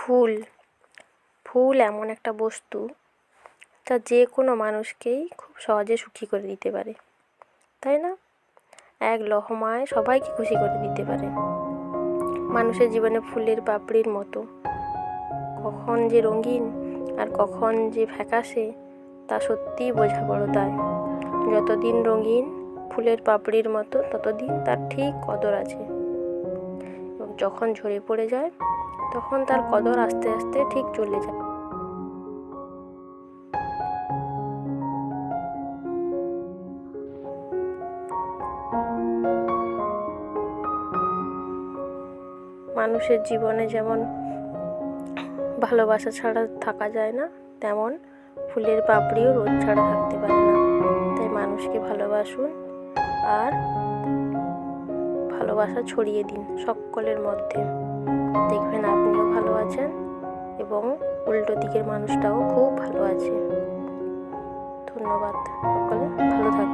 ফুল ফুল এমন একটা বস্তু যা যে কোনো মানুষকেই খুব সহজে সুখী করে দিতে পারে, তাই না? এক লহমায় সবাইকে খুশি করে দিতে পারে। মানুষের জীবনে ফুলের পাপড়ির মতো কখন যে রঙিন আর কখন যে ফ্যাকাশে তা সত্যিই বোঝা বড় দায়। যতদিন রঙিন ফুলের পাপড়ির মতো ততদিন তার ঠিক কদর আছে, এবং যখন ঝরে পড়ে যায় তখন তার কদর আস্তে আস্তে ঠিক চলে যায়। মানুষের জীবনে যেমন ভালোবাসা ছাড়া থাকা যায় না, তেমন ফুলের পাপড়িও রোদ ছাড়া থাকতে পারে না। তাই মানুষকে ভালোবাসুন আর ভালোবাসা ছড়িয়ে দিন সকলের মধ্যে। দেখবেন আপনিও ভালো আছেন এবং উল্টো দিকের মানুষটাও খুব ভালো আছে। ধন্যবাদ, সকলে ভালো থাকবেন।